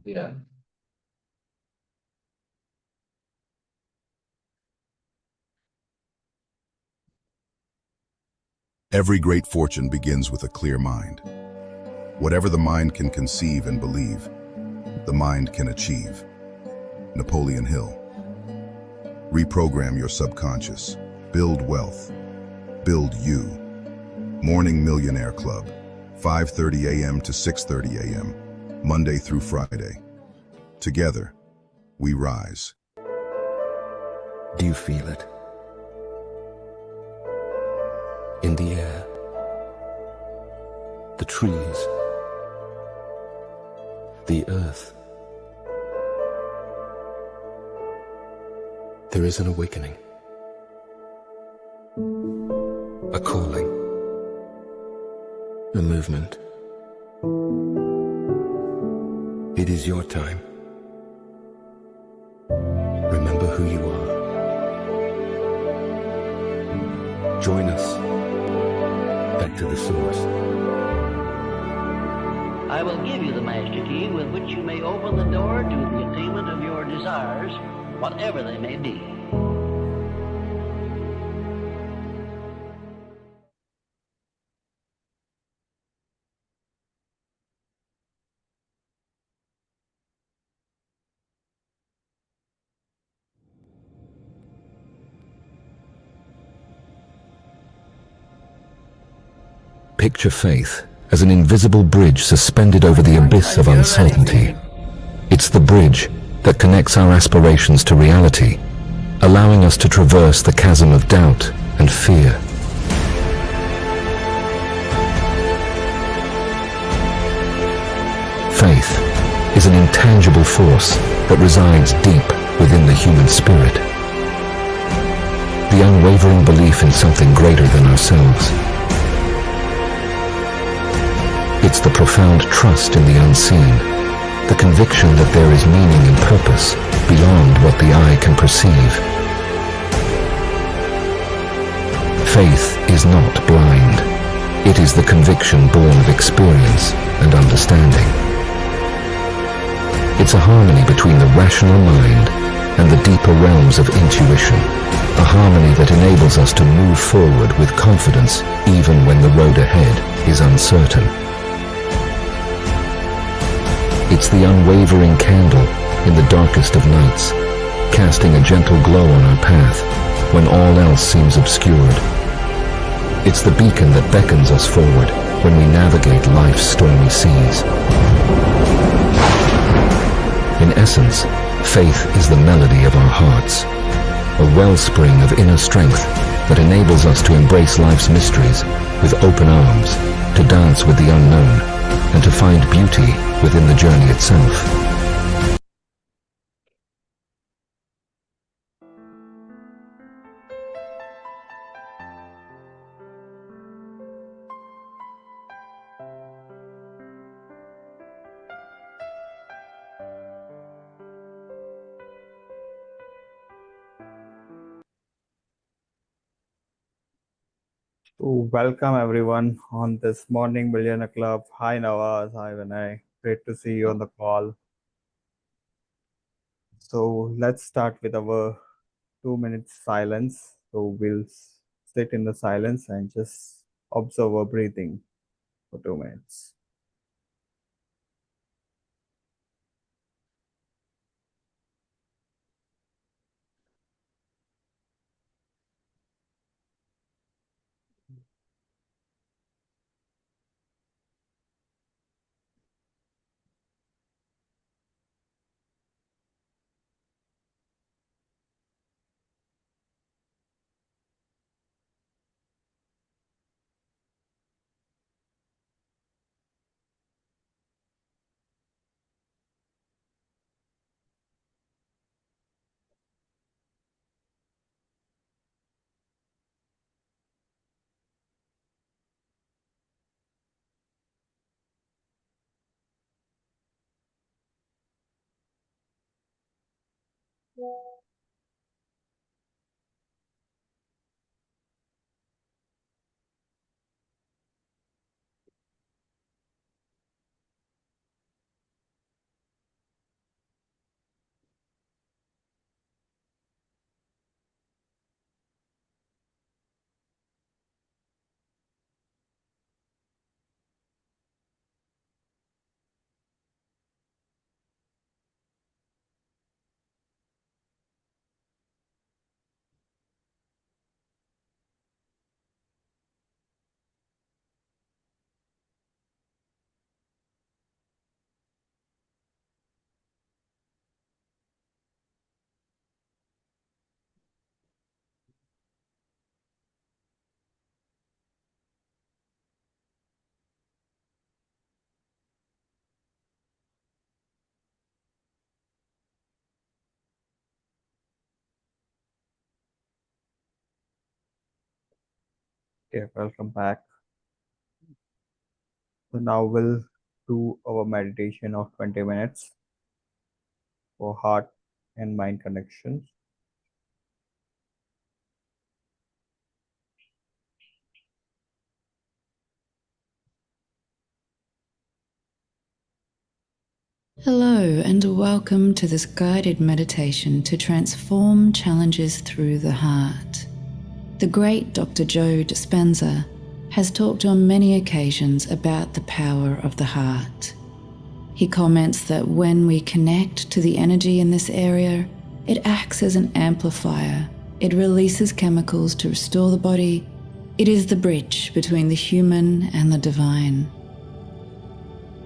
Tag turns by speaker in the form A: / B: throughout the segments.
A: Yeah.
B: Every great fortune begins with a clear mind. Whatever the mind can conceive and believe, the mind can achieve. Napoleon Hill. Reprogram your subconscious. Build wealth. Build you. Morning Millionaire Club. 5:30 a.m. to 6:30 a.m. Monday through Friday. Together, we rise.
C: Do you feel it? In the air, the trees, the earth. There is an awakening, a calling, a movement. It is your time. Remember who you are. Join us. Back to the source.
D: I will give you the master key with which you may open the door to the attainment of your desires, whatever they may be.
C: Picture faith as an invisible bridge suspended over the abyss of uncertainty. It's the bridge that connects our aspirations to reality, allowing us to traverse the chasm of doubt and fear. Faith is an intangible force that resides deep within the human spirit. The unwavering belief in something greater than ourselves. It's the profound trust in the unseen, the conviction that there is meaning and purpose beyond what the eye can perceive. Faith is not blind. It is the conviction born of experience and understanding. It's a harmony between the rational mind and the deeper realms of intuition, a harmony that enables us to move forward with confidence even when the road ahead is uncertain. It's the unwavering candle in the darkest of nights, casting a gentle glow on our path when all else seems obscured. It's the beacon that beckons us forward when we navigate life's stormy seas. In essence, faith is the melody of our hearts, a wellspring of inner strength that enables us to embrace life's mysteries with open arms, to dance with the unknown, and to find beauty within the journey itself.
E: Welcome everyone on this morning Millionaire Club. Hi Nawaz, hi Vinay. Great to see you on the call. So let's start with our 2 minutes silence. So we'll sit in the silence and just observe our breathing for 2 minutes. Okay, welcome back. So now we'll do our meditation of 20 minutes for heart and mind connections.
A: Hello, and welcome to this guided meditation to transform challenges through the heart. The great Dr. Joe Dispenza has talked on many occasions about the power of the heart. He comments that when we connect to the energy in this area, it acts as an amplifier. It releases chemicals to restore the body. It is the bridge between the human and the divine.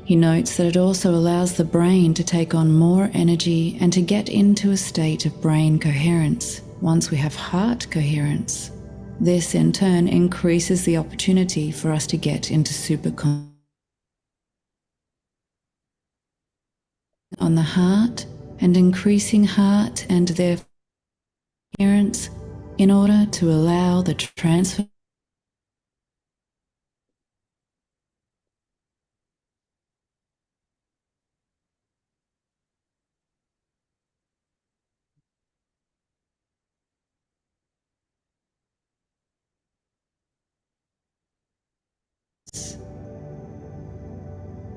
A: He notes that it also allows the brain to take on more energy and to get into a state of brain coherence once we have heart coherence. This in turn increases the opportunity for us to get into on the heart and increasing heart and their coherence in order to allow the transfer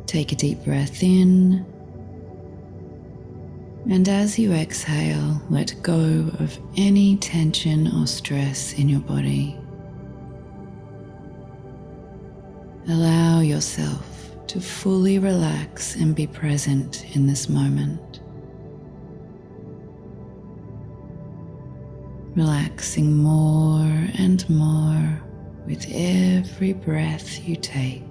A: Take a deep breath in, and as you exhale, let go of any tension or stress in your body. Allow yourself to fully relax and be present in this moment. Relaxing more and more with every breath you take.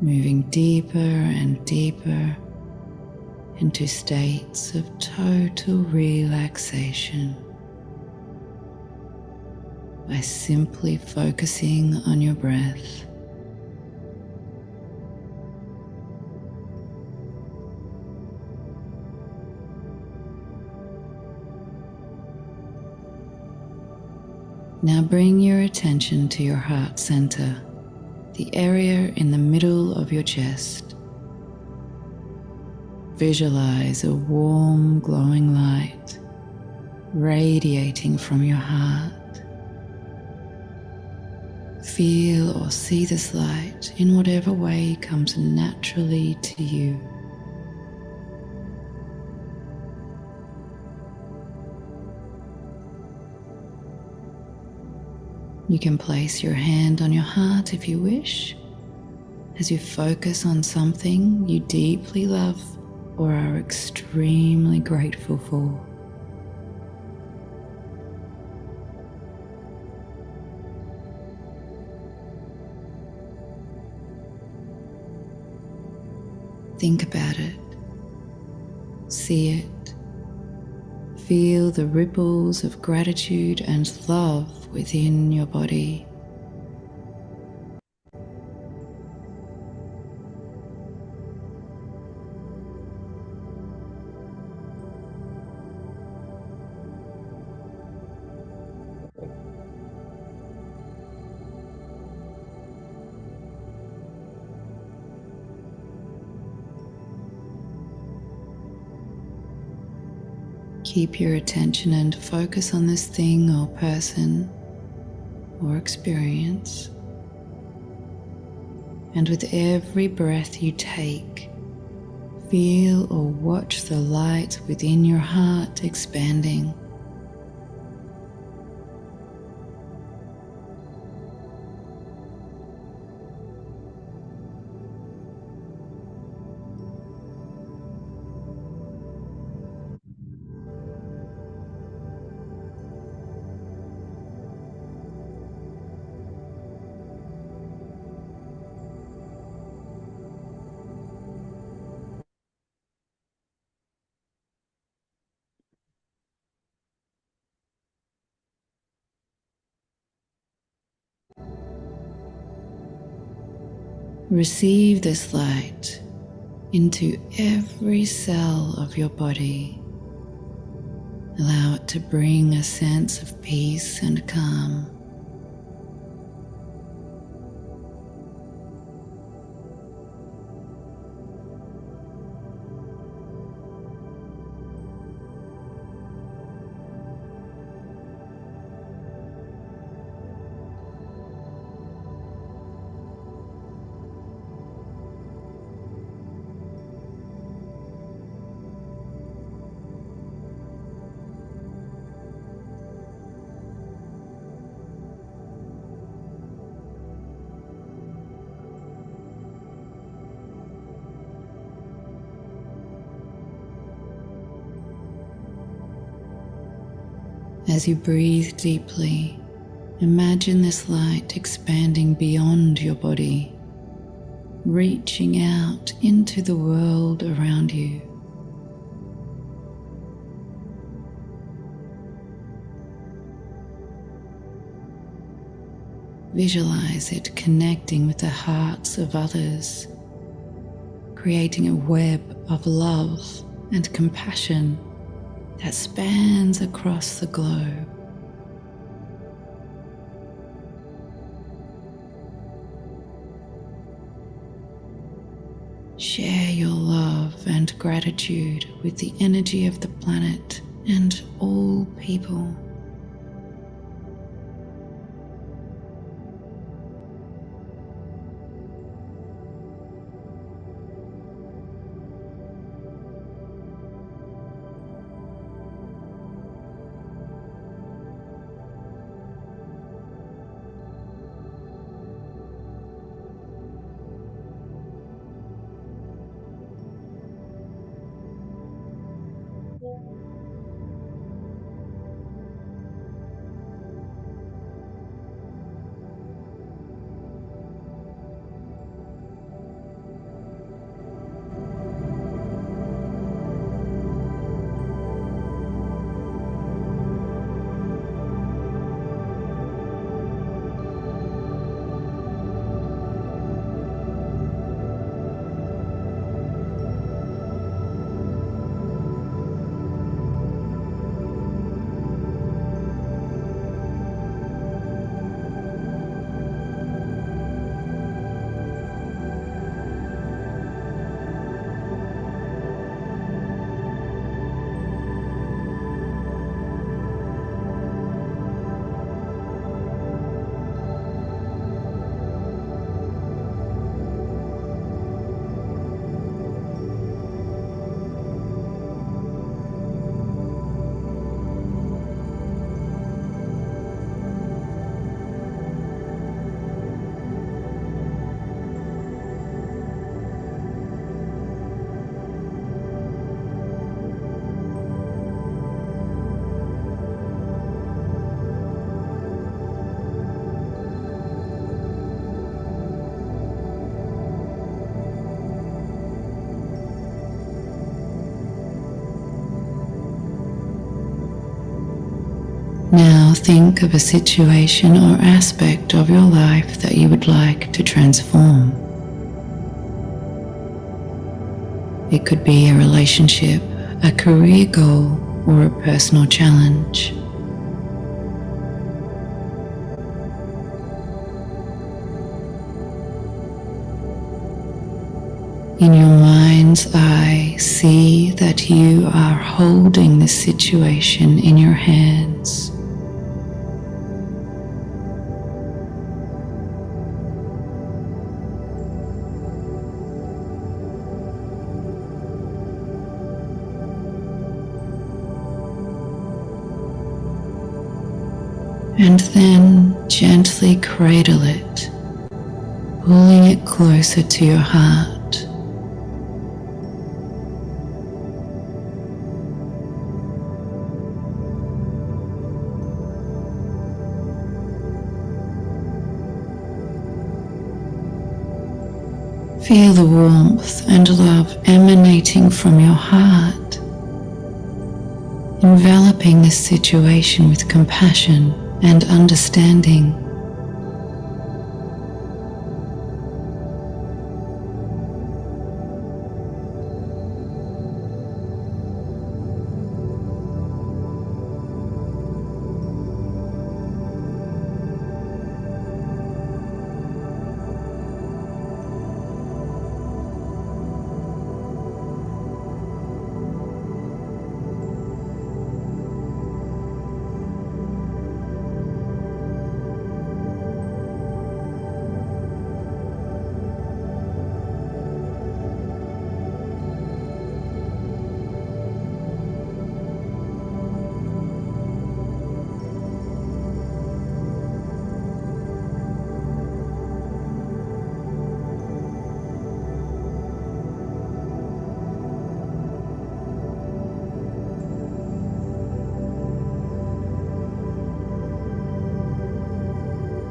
A: Moving deeper and deeper into states of total relaxation by simply focusing on your breath. Now bring your attention to your heart center, the area in the middle of your chest. Visualize a warm, glowing light radiating from your heart. Feel or see this light in whatever way comes naturally to you. You can place your hand on your heart if you wish, as you focus on something you deeply love or are extremely grateful for. Think about it, see it, feel the ripples of gratitude and love within your body. Keep your attention and focus on this thing or person or experience. And with every breath you take, feel or watch the light within your heart expanding. Receive this light into every cell of your body, Allow it to bring a sense of peace and calm. As you breathe deeply, imagine this light expanding beyond your body, reaching out into the world around you. Visualize it connecting with the hearts of others, creating a web of love and compassion that spans across the globe. Share your love and gratitude with the energy of the planet and all people. Now think of a situation or aspect of your life that you would like to transform. It could be a relationship, a career goal, or a personal challenge. In your mind's eye, see that you are holding this situation in your hands. And then gently cradle it, pulling it closer to your heart. Feel the warmth and love emanating from your heart, enveloping this situation with compassion and understanding.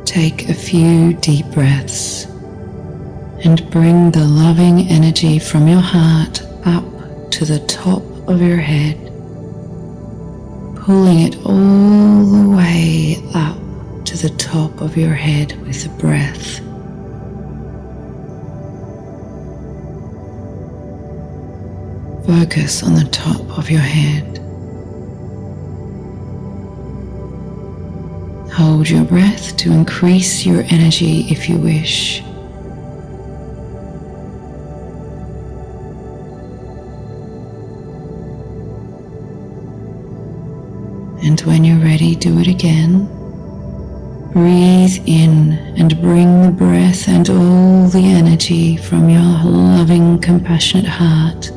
A: Take a few deep breaths and bring the loving energy from your heart up to the top of your head, pulling it all the way up to the top of your head with the breath. Focus on the top of your head. Hold your breath to increase your energy if you wish. And when you're ready, do it again. Breathe in and bring the breath and all the energy from your loving, compassionate heart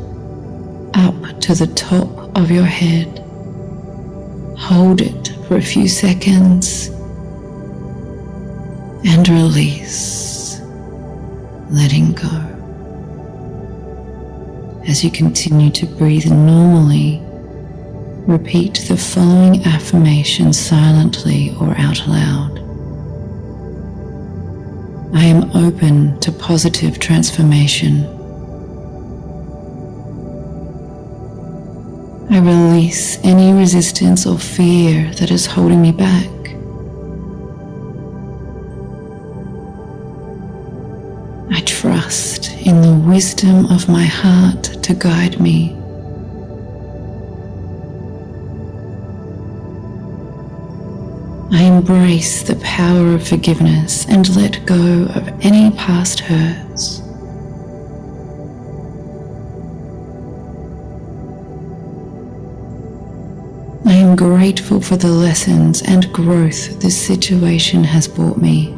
A: up to the top of your head. Hold it for a few seconds and release, letting go. As you continue to breathe normally, repeat the following affirmation silently or out loud. I am open to positive transformation. I release any resistance or fear that is holding me back. I trust in the wisdom of my heart to guide me. I embrace the power of forgiveness and let go of any past hurts. I am grateful for the lessons and growth this situation has brought me.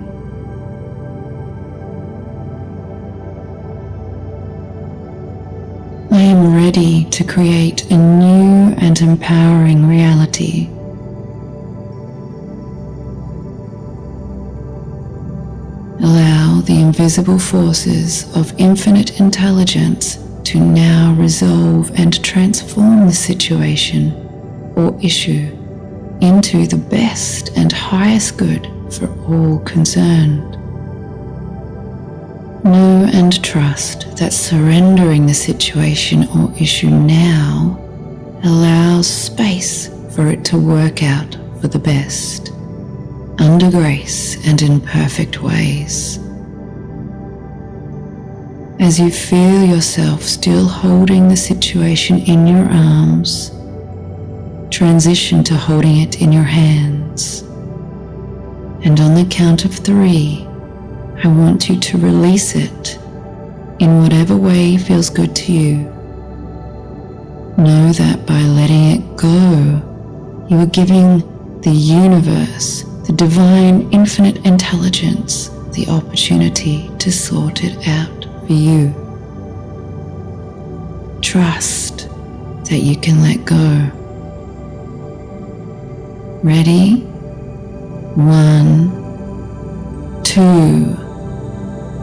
A: I am ready to create a new and empowering reality. Allow the invisible forces of infinite intelligence to now resolve and transform the situation or issue into the best and highest good for all concerned. Know and trust that surrendering the situation or issue now allows space for it to work out for the best, under grace and in perfect ways. As you feel yourself still holding the situation in your arms, transition to holding it in your hands. And on the count of 3, I want you to release it in whatever way feels good to you. Know that by letting it go, you are giving the universe, the divine infinite intelligence, the opportunity to sort it out for you. Trust that you can let go. Ready? 1, 2,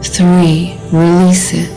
A: 3. Release it.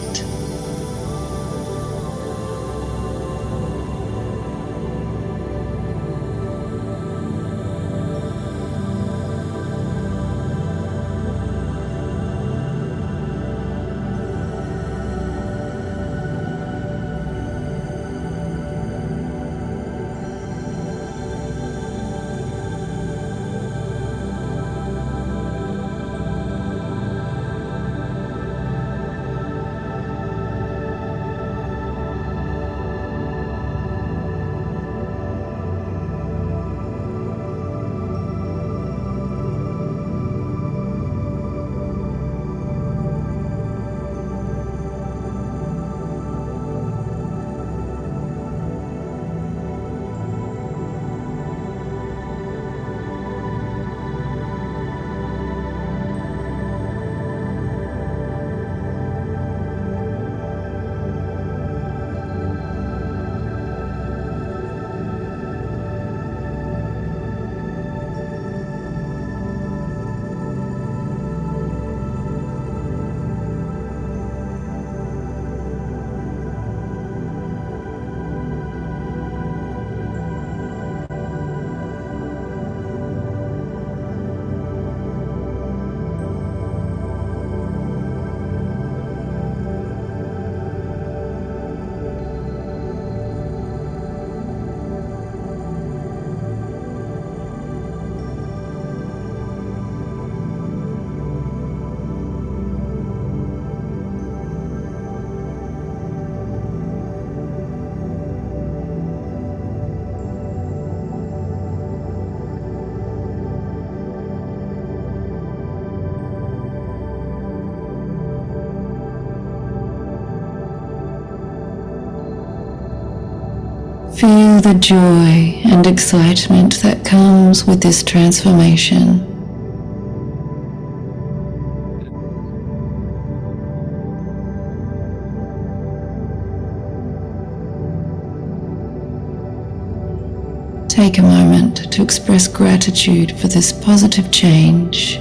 A: Feel the joy and excitement that comes with this transformation. Take a moment to express gratitude for this positive change.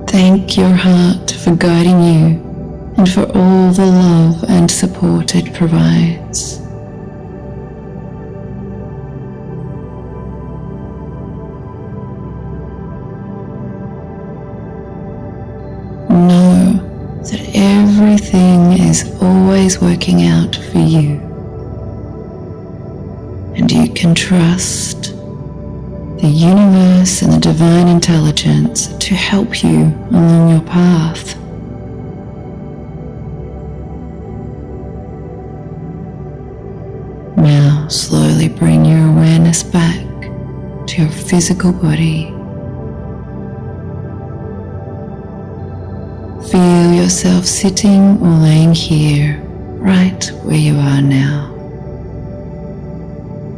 A: Thank your heart for guiding you and for all the love and support it provides. Know that everything is always working out for you, and you can trust the universe and the divine intelligence to help you along your path. Now slowly bring your awareness back to your physical body. Feel yourself sitting or laying here, right where you are now.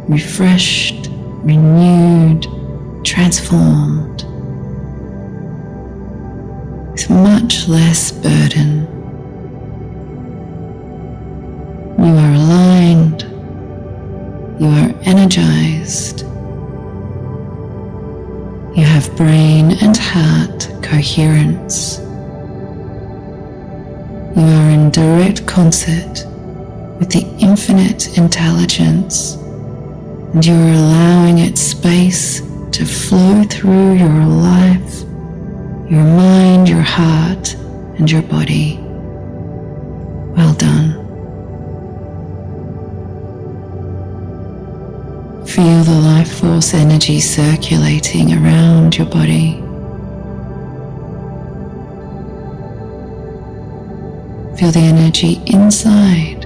A: Refreshed, renewed, transformed, with much less burden. You are aligned. You are energized. You have brain and heart coherence. You are in direct concert with the infinite intelligence, and you are allowing its space to flow through your life, your mind, your heart, and your body. Well done. Feel the life force energy circulating around your body. Feel the energy inside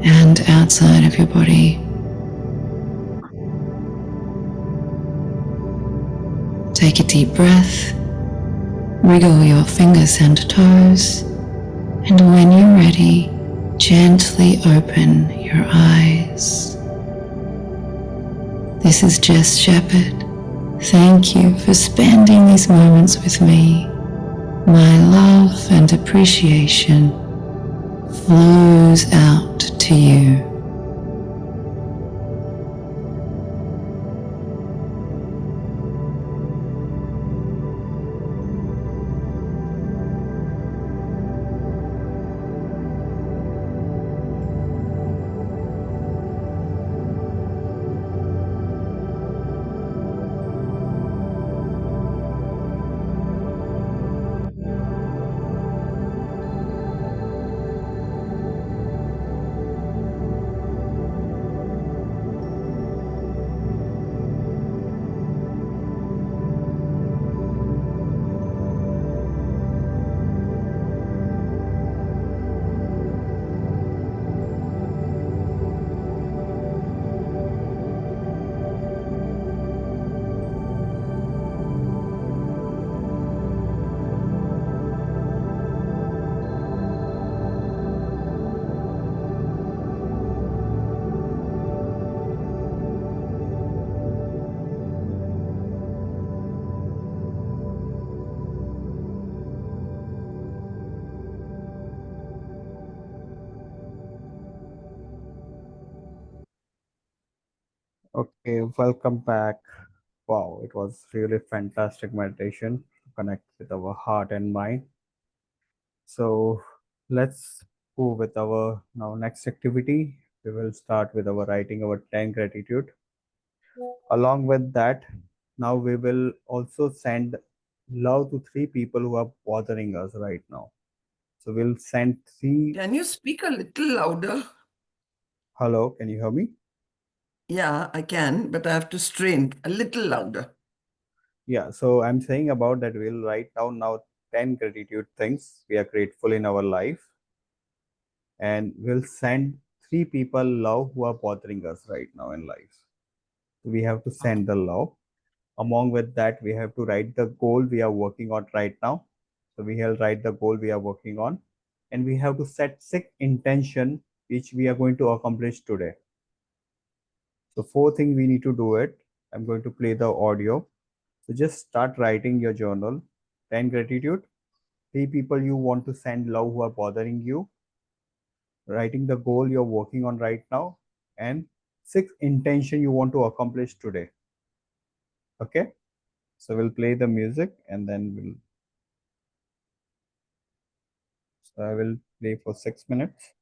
A: and outside of your body. Take a deep breath, wriggle your fingers and toes, and when you're ready, gently open your eyes. This is Jess Shepherd. Thank you for spending these moments with me. My love and appreciation flows out to you.
E: Okay, welcome back. Wow, it was really fantastic meditation to connect with our heart and mind. So let's go with our now next activity. We will start with our writing our 10 gratitude. Along with that, now we will also send love to three people who are bothering us right now. So we'll send three.
F: Can you speak a little louder?
E: Hello, can you hear me?
F: Yeah, I can, but I have to strain a little louder.
E: Yeah, so I'm saying about that we'll write down now 10 gratitude things we are grateful in our life, and we'll send 3 people love who are bothering us right now in life. We have to send the love. Among with that, we have to write the goal we are working on right now. So we will write the goal we are working on, and we have to set 6 intention which we are going to accomplish today. So 4 things we need to do it. I'm going to play the audio. So just start writing your journal. 10 gratitude, 3 people you want to send love who are bothering you, writing the goal you're working on right now, and 6 intention you want to accomplish today. Okay, so we'll play the music and then I will play for 6 minutes.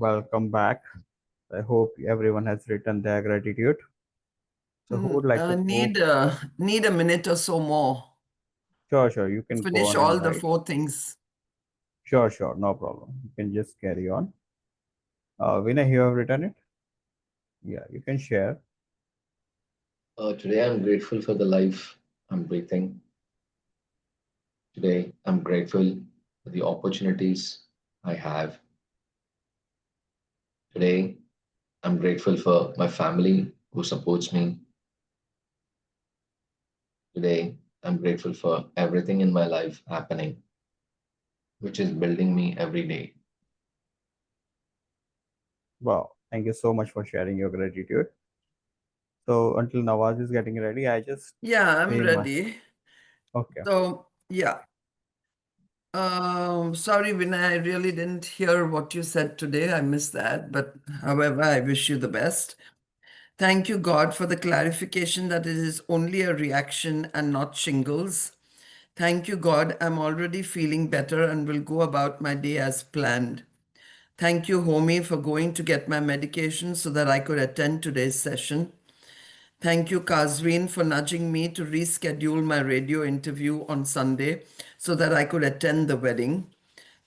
E: welcome back. I hope everyone has written their gratitude. So who would like to go?
F: Need a minute or so more.
E: Sure. You can go
F: Finish
E: on and
F: all the
E: write.
F: 4 things.
E: Sure. No problem. You can just carry on. Vinay, you have written it? Yeah, you can share.
C: Today I'm grateful for the life I'm breathing. Today I'm grateful for the opportunities I have. Today I'm grateful for my family who supports me. Today I'm grateful for everything in my life happening, which is building me every day.
E: Wow. Thank you so much for sharing your gratitude. So until Nawaz is getting ready, I just
F: Yeah, I'm
E: say my
F: ready.
E: okay.
F: So, yeah. Sorry, Vinay, I really didn't hear what you said today. I missed that. But however, I wish you the best. Thank you, God, for the clarification that it is only a reaction and not shingles. Thank you, God, I'm already feeling better and will go about my day as planned. Thank you, Homie, for going to get my medication so that I could attend today's session. Thank you, Kazreen, for nudging me to reschedule my radio interview on Sunday so that I could attend the wedding.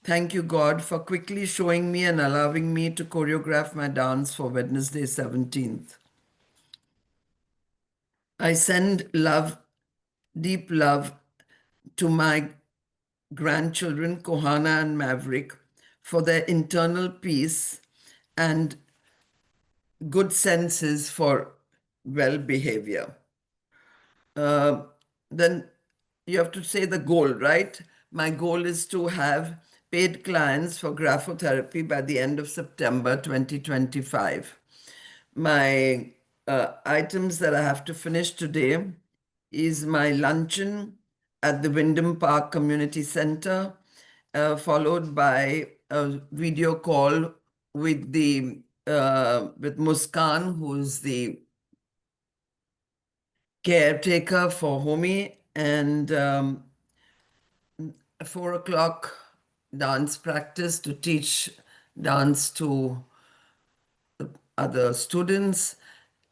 F: Thank you, God, for quickly showing me and allowing me to choreograph my dance for Wednesday 17th. I send love, deep love, to my grandchildren, Kohana and Maverick, for their internal peace and good senses for well behavior. Then you have to say the goal, right? My goal is to have paid clients for graphotherapy by the end of September 2025. My items that I have to finish today is my luncheon at the Wyndham Park Community Center, followed by a video call with with Muskan, who's the caretaker for Homie, and 4 o'clock dance practice to teach dance to other students,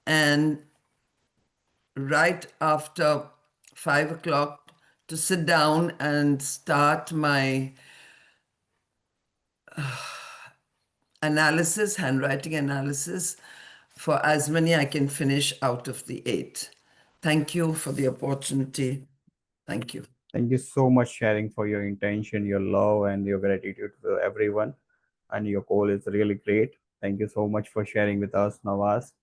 F: and right after 5 o'clock to sit down and start my analysis, handwriting analysis, for as many I can finish out of the 8. Thank you for the opportunity. Thank you.
E: Thank you so much sharing for your intention, your love, and your gratitude to everyone. And your goal is really great. Thank you so much for sharing with us, Nawaz.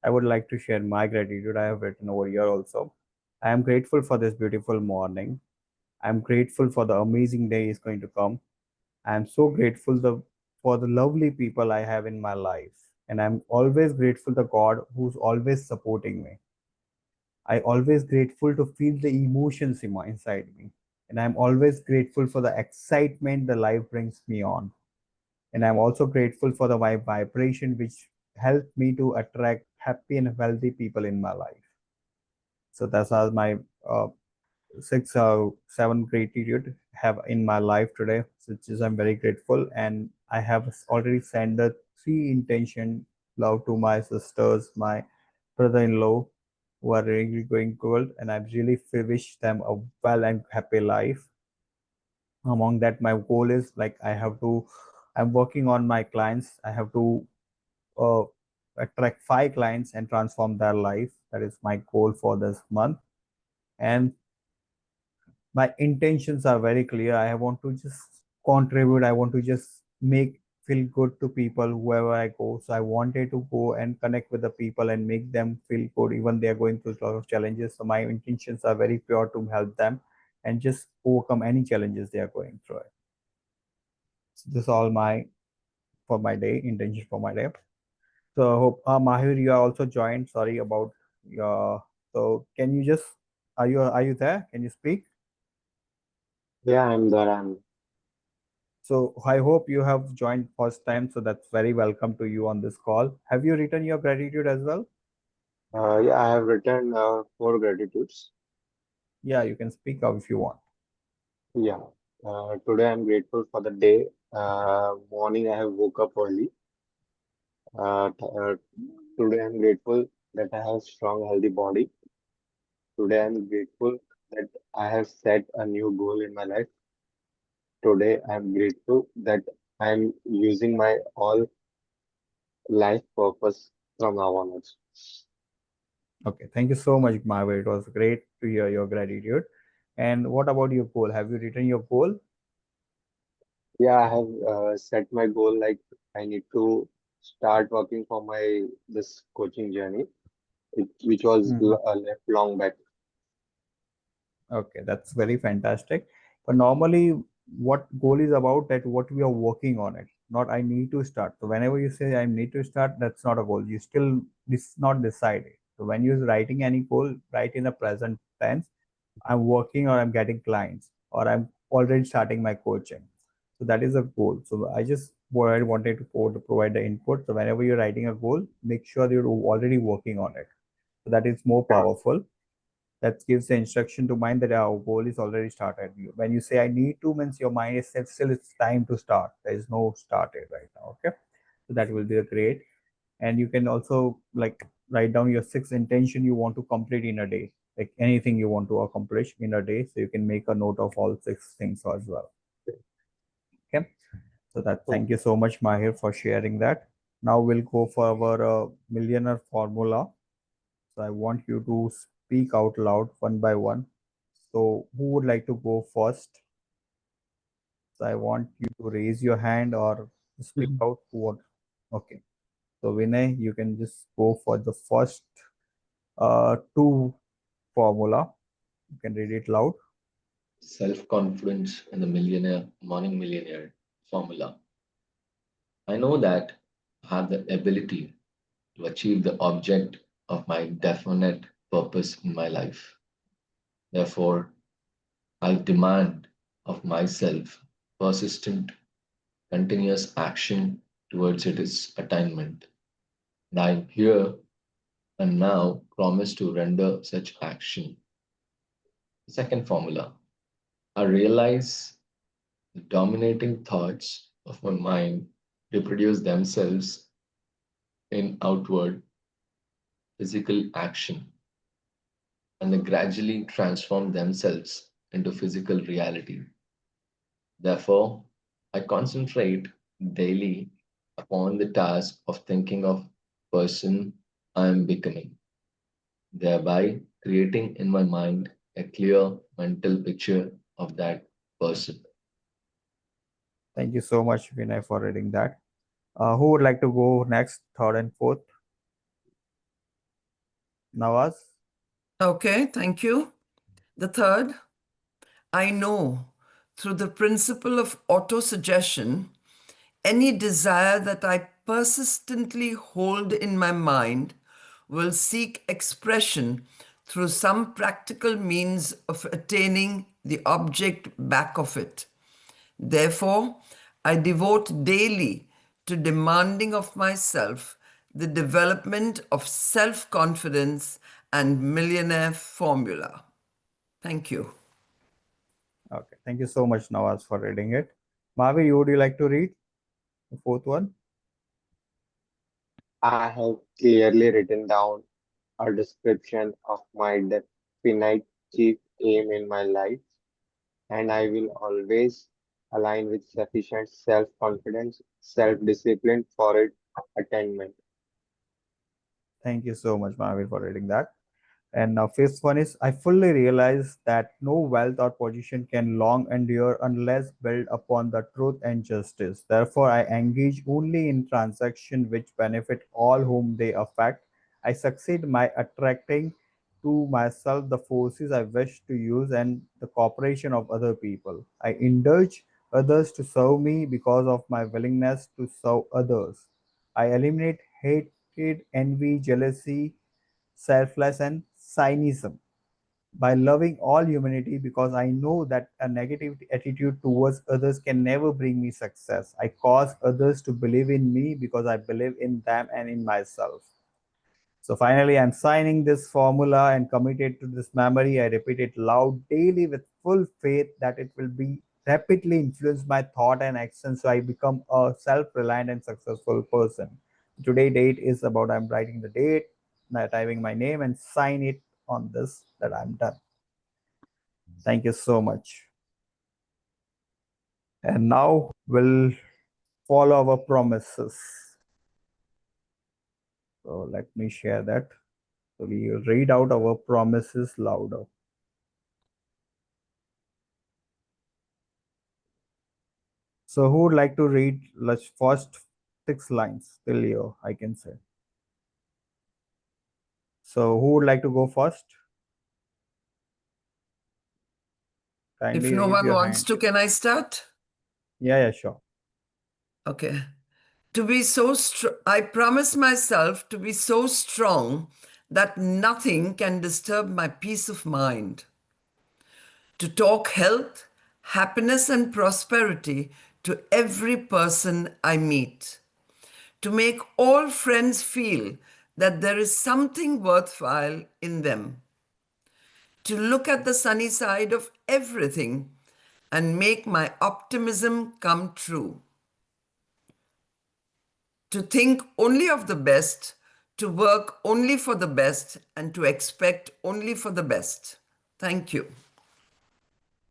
E: I would like to share my gratitude. I have written over here also. I am grateful for this beautiful morning. I am grateful for the amazing day is going to come. I am so grateful for the lovely people I have in my life. And I'm always grateful to God who's always supporting me. I always grateful to feel the emotions inside me. And I'm always grateful for the excitement the life brings me on. And I'm also grateful for the my vibration which helped me to attract happy and healthy people in my life. So that's all my uh, 6 or 7 gratitude have in my life today, which is I'm very grateful. And I have already sent the 3 intention love to my sisters, my brother-in-law, who are really going good, and I really wish them a well and happy life. Among that, my goal is like I'm working on my clients. I have to uh, attract 5 clients and transform their life. That is my goal for this month. And my intentions are very clear. I want to just contribute. I want to just make feel good to people whoever I go. So I wanted to go and connect with the people and make them feel good, even they are going through a lot of challenges. So my intentions are very pure to help them and just overcome any challenges they are going through. It. So this is all my for my day intention for my day. So I hope Mahir, you are also joined. Sorry about your. So can you just are you there? Can you speak?
G: Yeah, I'm there.
E: So I hope you have joined first time. So that's very welcome to you on this call. Have you written your gratitude as well?
G: Yeah, I have written 4 gratitudes.
E: Yeah, you can speak up if you want.
G: Yeah. Today I'm grateful for the day. Morning I have woke up early. Today I'm grateful that I have strong, healthy body. Today I'm grateful that I have set a new goal in my life. Today I'm grateful that I'm using my all life purpose from now onwards.
E: Okay, thank you so much, Mahavir. It was great to hear your gratitude. And what about your goal? Have you written your goal?
G: Yeah, I have set my goal like I need to start working for my this coaching journey, which was
E: Mhm.
G: left long back.
E: Okay, that's very fantastic. But normally, what goal is about that what we are working on it, not I need to start. So whenever you say I need to start, that's not a goal. You still this not decided. So when you're writing any goal, write in the present tense. I'm working or I'm getting clients or I'm already starting my coaching. So that is a goal. So I just what I wanted to provide the input. So whenever you're writing a goal, make sure you're already working on it. So that is more
G: Sure.
E: powerful. That gives the instruction to mind that our goal is already started. When you say I need to, means your mind is still it's time to start. There is no started right now. Okay, so that will be a great. And you can also like write down your 6 intention you want to complete in a day, like anything you want to accomplish in a day. So you can make a note of all 6 things as well. Okay, so that
G: Hmm.
E: thank you so much, Mahir, for sharing that. Now we'll go for our millionaire formula. So I want you to speak out loud one by one. So who would like to go first? So I want you to raise your hand or speak out who want. Okay. So Vinay, you can just go for the first two formula. You can read it loud.
C: Self-confidence in the morning millionaire formula. I know that I have the ability to achieve the object of my definite purpose in my life. Therefore, I demand of myself persistent, continuous action towards its attainment. And I here and now promise to render such action. Second formula. I realize the dominating thoughts of my mind reproduce themselves in outward physical action and they gradually transform themselves into physical reality. Therefore, I concentrate daily upon the task of thinking of person I am becoming, thereby creating in my mind a clear mental picture of that person.
E: Thank you so much, Vinay, for reading that. Who would like to go next, third and fourth? Nawaz?
F: Okay, thank you. The third, I know through the principle of autosuggestion, any desire that I persistently hold in my mind will seek expression through some practical means of attaining the object back of it. Therefore, I devote daily to demanding of myself the development of self confidence and millionaire formula. Thank you.
E: Okay. Thank you so much, Nawaz, for reading it. Mavi, would you like to read the fourth one?
G: I have clearly written down a description of my definite chief aim in my life, and I will always align with sufficient self-confidence, self-discipline for its attainment.
E: Thank you so much, Mavi, for reading that. And now, fifth one is I fully realize that no wealth or position can long endure unless built upon the truth and justice. Therefore, I engage only in transactions which benefit all whom they affect. I succeed by attracting to myself the forces I wish to use and the cooperation of other people. I indulge others to serve me because of my willingness to serve others. I eliminate hatred, envy, jealousy, selfless, and cynicism by loving all humanity because I know that a negative attitude towards others can never bring me success. I cause others to believe in me because I believe in them and in myself. So finally, I'm signing this formula and committed to this memory. I repeat it loud daily with full faith that it will be rapidly influence my thought and action so I become a self-reliant and successful person. Today date is about I'm writing the date, typing my name and sign it on this that I'm done. Thank you so much. And now we'll follow our promises. So let me share that. So we will read out our promises louder. So who would like to read the first 6 lines till here, I can say. So who would like to go first?
F: If
E: Kindly
F: no
E: raise
F: one
E: your
F: wants
E: hand.
F: to, can I start?
E: Yeah, sure.
F: Okay. To be so I promise myself to be so strong that nothing can disturb my peace of mind. To talk health, happiness, and prosperity to every person I meet. To make all friends feel that there is something worthwhile in them. To look at the sunny side of everything and make my optimism come true. To think only of the best, to work only for the best, and to expect only for the best. Thank you.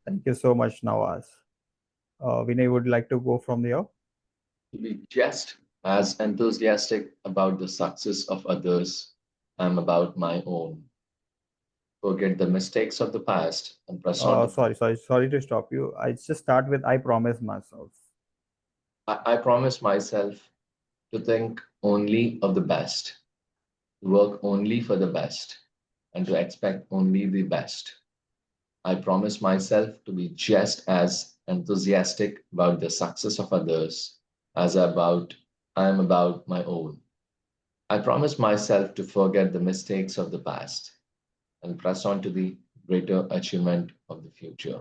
E: Thank you so much, Nawaz. Vinay would like to go from here.
H: To be just as enthusiastic about the success of others I'm about my own. Forget the mistakes of the past and press on to.
E: Sorry to stop you. I just start with I promise myself.
H: I promise myself to think only of the best, to work only for the best, and to expect only the best. I promise myself to be just as enthusiastic about the success of others as I am about my own. I promise myself to forget the mistakes of the past and press on to the greater achievement of the future.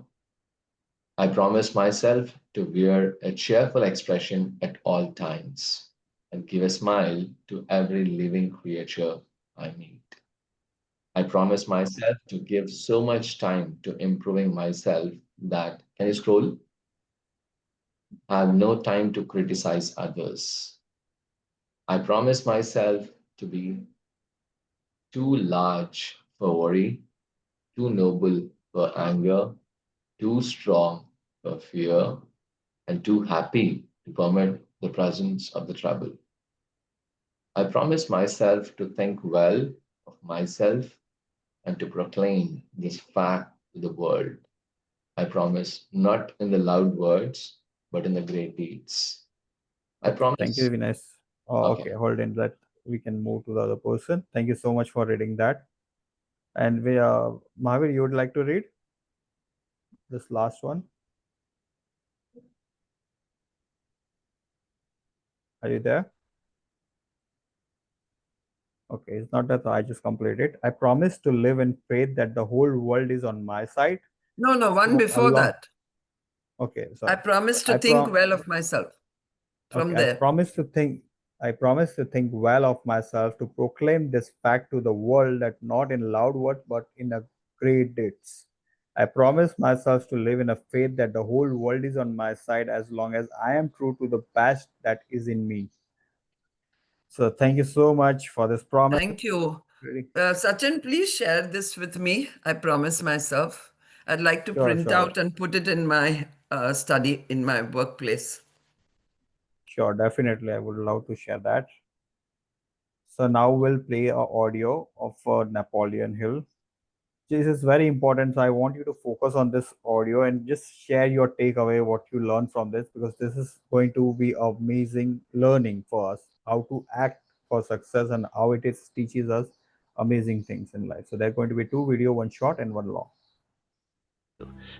H: I promise myself to wear a cheerful expression at all times and give a smile to every living creature I meet. I promise myself to give so much time to improving myself that, can you scroll? I have no time to criticize others. I promise myself to be too large for worry, too noble for anger, too strong for fear, and too happy to permit the presence of the trouble. I promise myself to think well of myself and to proclaim this fact to the world. I promise not in the loud words, but in the great deeds. I
E: Thank you,
H: promise.
E: Vinay.
H: Okay.
E: Okay, hold in that. We can move to the other person. Thank you so much for reading that. And Mahavir, you would like to read this last one? Are you there? Okay, it's not that I just completed. I promise to live in faith that the whole world is on my side.
F: No, one
E: So
F: before
E: Allah.
F: that.
E: Okay,
F: I
E: sorry.
F: promise to
E: I
F: think
E: prom.
F: well of myself. From
E: Okay,
F: there.
E: I promise to think well of myself to proclaim this fact to the world that not in loud words but in a great deeds. I promise myself to live in a faith that the whole world is on my side as long as I am true to the best that is in me. So thank you so much for this promise.
F: Thank you.
E: Really.
F: Sachin, please share this with me. I promise myself. I'd like to print
E: Sure.
F: out and put it in my study in my workplace.
E: Sure, definitely. I would love to share that. So now we'll play a audio of Napoleon Hill. This is very important. So I want you to focus on this audio and just share your takeaway, what you learned from this, because this is going to be amazing learning for us, how to act for success and how it is teaches us amazing things in life. So there are going to be 2 video, one short and one long.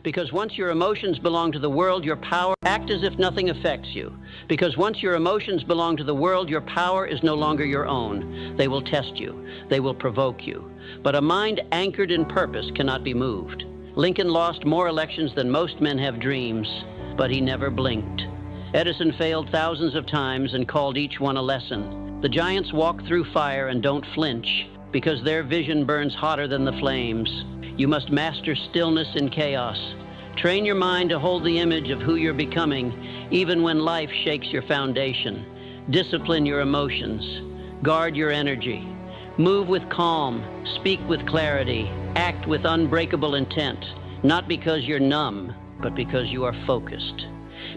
I: Because once your emotions belong to the world, your power, act as if nothing affects you. Because once your emotions belong to the world, your power is no longer your own. They will test you. They will provoke you. But a mind anchored in purpose cannot be moved. Lincoln lost more elections than most men have dreams, but he never blinked. Edison failed thousands of times and called each one a lesson. The giants walk through fire and don't flinch because their vision burns hotter than the flames. You must master stillness in chaos. Train your mind to hold the image of who you're becoming, even when life shakes your foundation. Discipline your emotions. Guard your energy. Move with calm. Speak with clarity. Act with unbreakable intent. Not because you're numb, but because you are focused.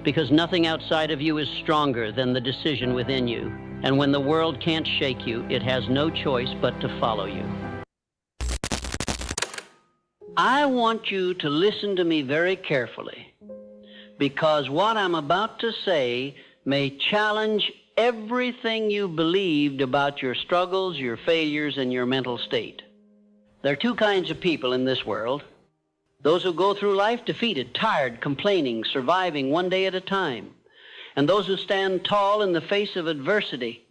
I: Because nothing outside of you is stronger than the decision within you. And when the world can't shake you, it has no choice but to follow you. I want you to listen to me very carefully, because what I'm about to say may challenge everything you believed about your struggles, your failures, and your mental state. There are two kinds of people in this world. Those who go through life defeated, tired, complaining, surviving one day at a time. And those who stand tall in the face of adversity,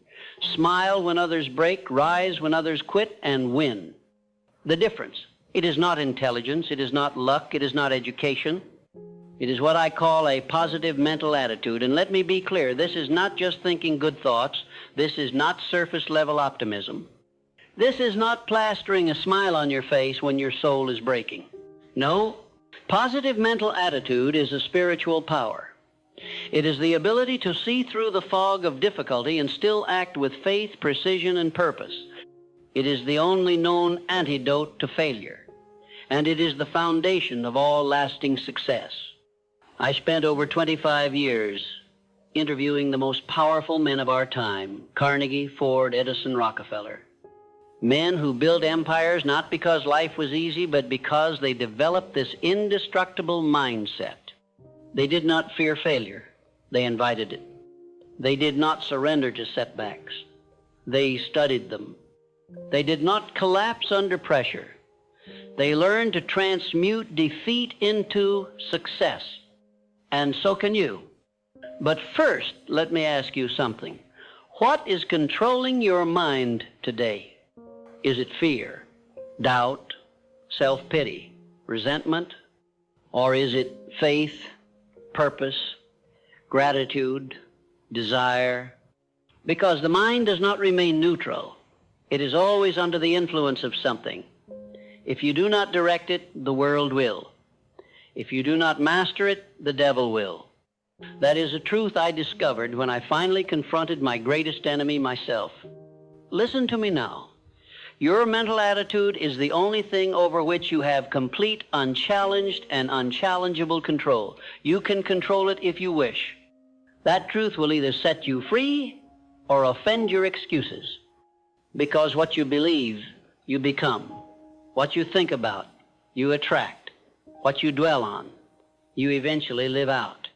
I: smile when others break, rise when others quit, and win. The difference: it is not intelligence, it is not luck, it is not education. It is what I call a positive mental attitude. And let me be clear, this is not just thinking good thoughts. This is not surface level optimism. This is not plastering a smile on your face when your soul is breaking. No, positive mental attitude is a spiritual power. It is the ability to see through the fog of difficulty and still act with faith, precision, and purpose. It is the only known antidote to failure, and it is the foundation of all lasting success. I spent over 25 years interviewing the most powerful men of our time: Carnegie, Ford, Edison, Rockefeller. Men who built empires not because life was easy, but because they developed this indestructible mindset. They did not fear failure. They invited it. They did not surrender to setbacks. They studied them. They did not collapse under pressure. They learned to transmute defeat into success. And so can you. But first, let me ask you something. What is controlling your mind today? Is it fear, doubt, self-pity, resentment? Or is it faith, purpose, gratitude, desire? Because the mind does not remain neutral. It is always under the influence of something. If you do not direct it, the world will. If you do not master it, the devil will. That is a truth I discovered when I finally confronted my greatest enemy, myself. Listen to me now. Your mental attitude is the only thing over which you have complete, unchallenged, and unchallengeable control. You can control it if you wish. That truth will either set you free or offend your excuses. Because what you believe, you become. What you think about, you attract. What you dwell on, you eventually live out.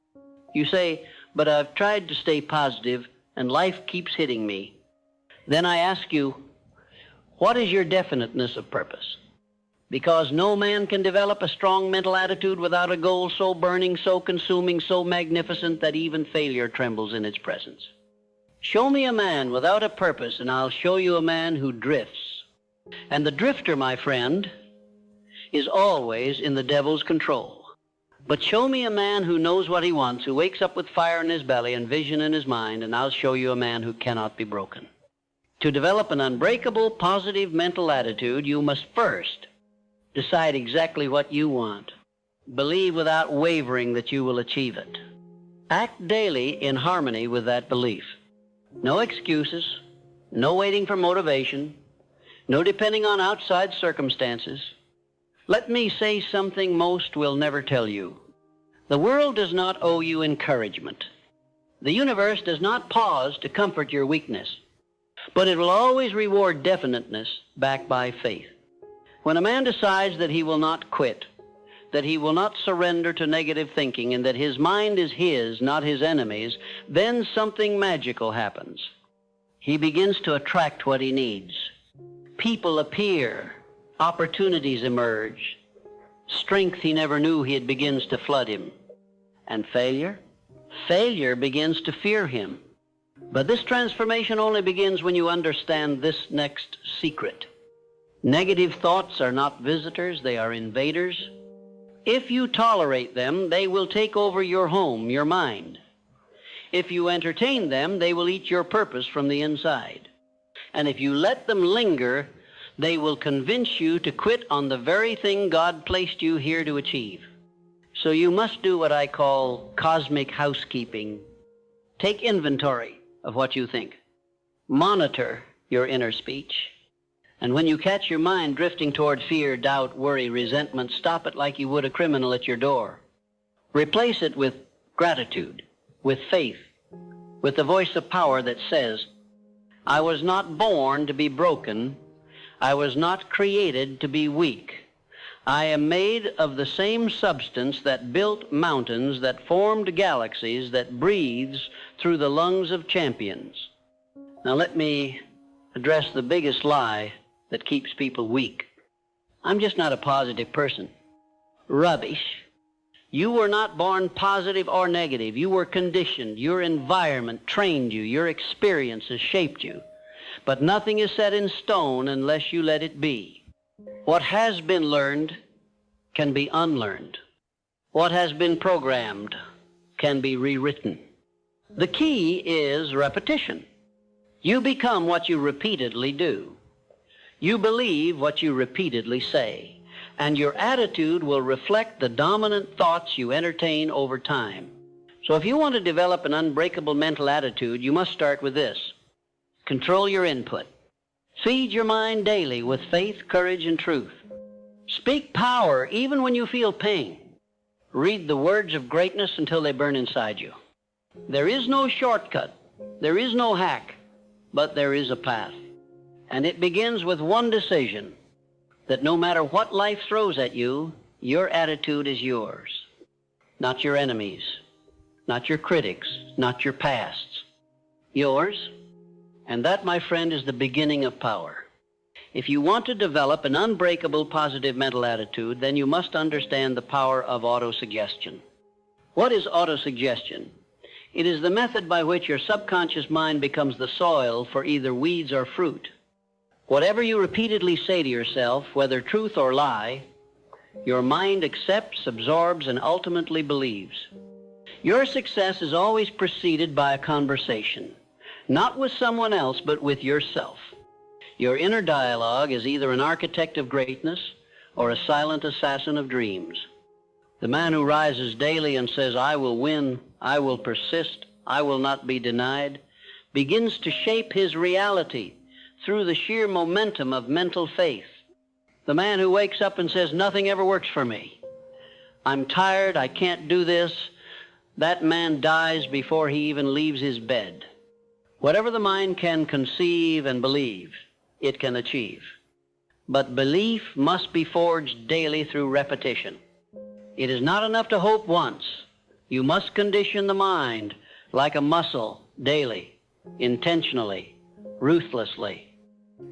I: You say, but I've tried to stay positive and life keeps hitting me. Then I ask you, what is your definiteness of purpose? Because no man can develop a strong mental attitude without a goal so burning, so consuming, so magnificent that even failure trembles in its presence. Show me a man without a purpose, and I'll show you a man who drifts. And the drifter, my friend, is always in the devil's control. But show me a man who knows what he wants, who wakes up with fire in his belly and vision in his mind, and I'll show you a man who cannot be broken. To develop an unbreakable, positive mental attitude, you must first decide exactly what you want. Believe without wavering that you will achieve it. Act daily in harmony with that belief. No excuses, no waiting for motivation, no depending on outside circumstances. Let me say something most will never tell you. The world does not owe you encouragement. The universe does not pause to comfort your weakness, but it will always reward definiteness backed by faith. When a man decides that he will not quit, that he will not surrender to negative thinking, and that his mind is his, not his enemy's, then something magical happens. He begins to attract what he needs. People appear. Opportunities emerge. Strength he never knew he had begins to flood him. And failure? Failure begins to fear him. But this transformation only begins when you understand this next secret. Negative thoughts are not visitors, they are invaders. If you tolerate them, they will take over your home, your mind. If you entertain them, they will eat your purpose from the inside. And if you let them linger, they will convince you to quit on the very thing God placed you here to achieve. So you must do what I call cosmic housekeeping. Take inventory of what you think. Monitor your inner speech. And when you catch your mind drifting toward fear, doubt, worry, resentment, stop it like you would a criminal at your door. Replace it with gratitude, with faith, with the voice of power that says, I was not born to be broken. I was not created to be weak. I am made of the same substance that built mountains, that formed galaxies, that breathes through the lungs of champions. Now let me address the biggest lie that keeps people weak. I'm just not a positive person. Rubbish. You were not born positive or negative. You were conditioned. Your environment trained you. Your experience has shaped you. But nothing is set in stone unless you let it be. What has been learned can be unlearned. What has been programmed can be rewritten. The key is repetition. You become what you repeatedly do. You believe what you repeatedly say, and your attitude will reflect the dominant thoughts you entertain over time. So if you want to develop an unbreakable mental attitude, you must start with this. Control your input. Feed your mind daily with faith, courage, and truth. Speak power even when you feel pain. Read the words of greatness until they burn inside you. There is no shortcut. There is no hack, but there is a path. And it begins with one decision, that no matter what life throws at you, your attitude is yours. Not your enemies, not your critics, not your pasts. Yours. And that, my friend, is the beginning of power. If you want to develop an unbreakable positive mental attitude, then you must understand the power of autosuggestion. What is autosuggestion? It is the method by which your subconscious mind becomes the soil for either weeds or fruit. Whatever you repeatedly say to yourself, whether truth or lie, your mind accepts, absorbs, and ultimately believes. Your success is always preceded by a conversation, not with someone else, but with yourself. Your inner dialogue is either an architect of greatness or a silent assassin of dreams. The man who rises daily and says, I will win, I will persist, I will not be denied, begins to shape his reality through the sheer momentum of mental faith. The man who wakes up and says, nothing ever works for me, I'm tired, I can't do this, that man dies before he even leaves his bed. Whatever the mind can conceive and believe, it can achieve. But belief must be forged daily through repetition. It is not enough to hope once. You must condition the mind like a muscle daily, intentionally, ruthlessly.